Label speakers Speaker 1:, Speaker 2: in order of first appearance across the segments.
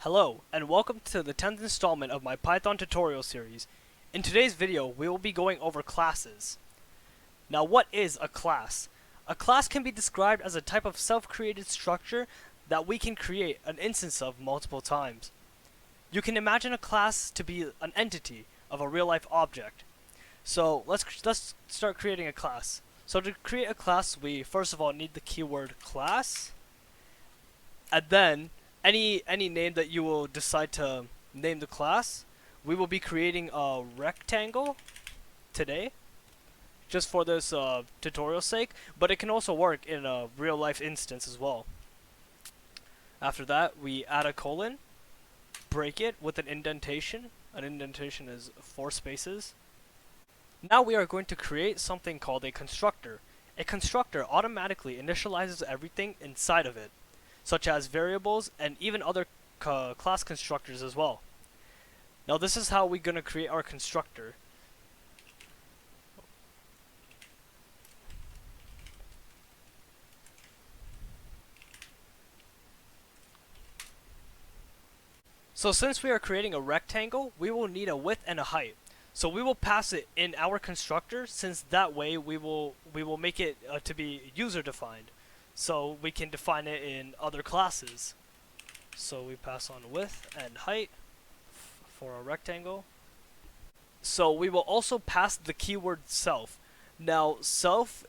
Speaker 1: Hello, and welcome to the 10th installment of my Python tutorial series. In today's video, we will be going over classes. Now, what is a class? A class can be described as a type of self-created structure that we can create an instance of multiple times. You can imagine a class to be an entity of a real-life object. So let's start creating a class. So to create a class, we first of all need the keyword class, and then any name that you will decide to name the class. We will be creating a rectangle today, just for this tutorial's sake, but it can also work in a real-life instance as well. After that, we add a colon, break it with an indentation. An indentation is 4 spaces. Now we are going to create something called a constructor. A constructor automatically initializes everything inside of it, such as variables and even other class constructors as well. Now this is how we're going to create our constructor. So since we are creating a rectangle, we will need a width and a height. So we will pass it in our constructor, since that way we will make it to be user defined. So we can define it in other classes. So we pass on width and height for our rectangle. So we will also pass the keyword self. Now self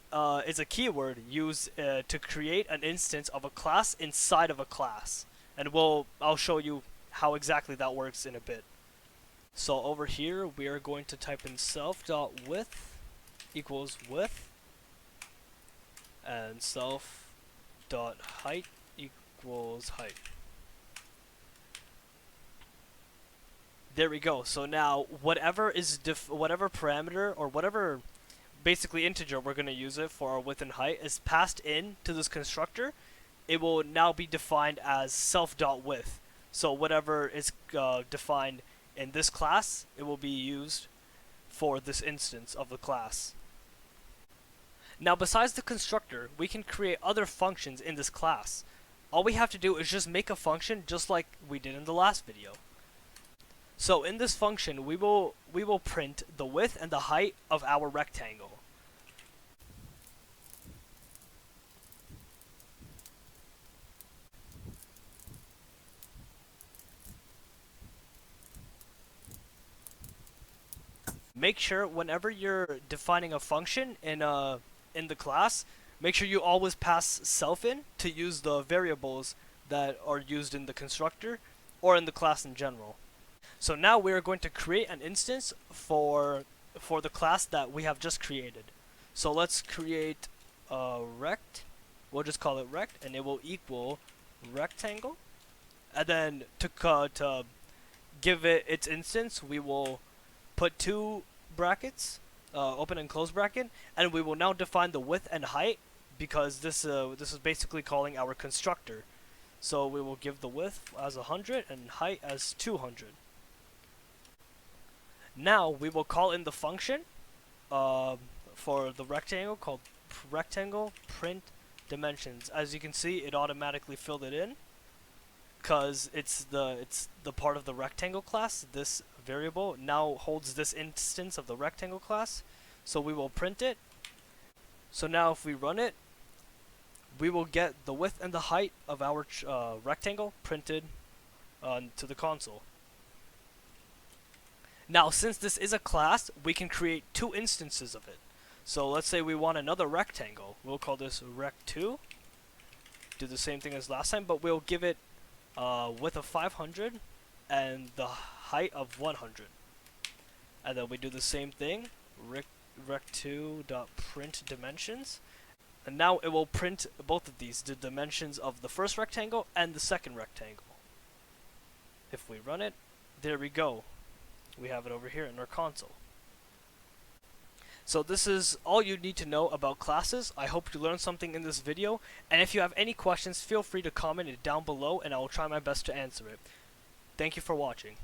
Speaker 1: is a keyword used to create an instance of a class inside of a class. And I'll show you how exactly that works in a bit. So over here we are going to type in self.width equals width, and self.height equals height. There we go. So now whatever parameter or whatever basically integer we're going to use it for our width and height is passed in to this constructor. It will now be defined as self.width. So whatever is defined in this class, it will be used for this instance of the class. Now besides the constructor, we can create other functions in this class. All we have to do is just make a function just like we did in the last video. So in this function, we will print the width and the height of our rectangle. Make sure whenever you're defining a function in the class, make sure you always pass self in to use the variables that are used in the constructor or in the class in general. So now we are going to create an instance for the class that we have just created. So let's create a rect. We'll just call it rect, and it will equal rectangle. And then to give it its instance, we will put 2 brackets, open and close bracket, and we will now define the width and height, because this is basically calling our constructor. So we will give the width as 100 and height as 200. Now we will call in the function for the rectangle called rectangle print dimensions. As you can see, it automatically filled it in, because it's the part of the rectangle class. This variable now holds this instance of the rectangle class, so we will print it. So now if we run it, we will get the width and the height of our rectangle printed to the console. Now since this is a class, we can create 2 instances of it. So let's say we want another rectangle. We'll call this rect2. Do the same thing as last time, but we'll give it width of 500 and the height of 100. And then we do the same thing, rect2.print dimensions. And now it will print both of these, the dimensions of the first rectangle and the second rectangle. If we run it, there we go. We have it over here in our console. So this is all you need to know about classes. I hope you learned something in this video, and if you have any questions, feel free to comment it down below and I will try my best to answer it. Thank you for watching.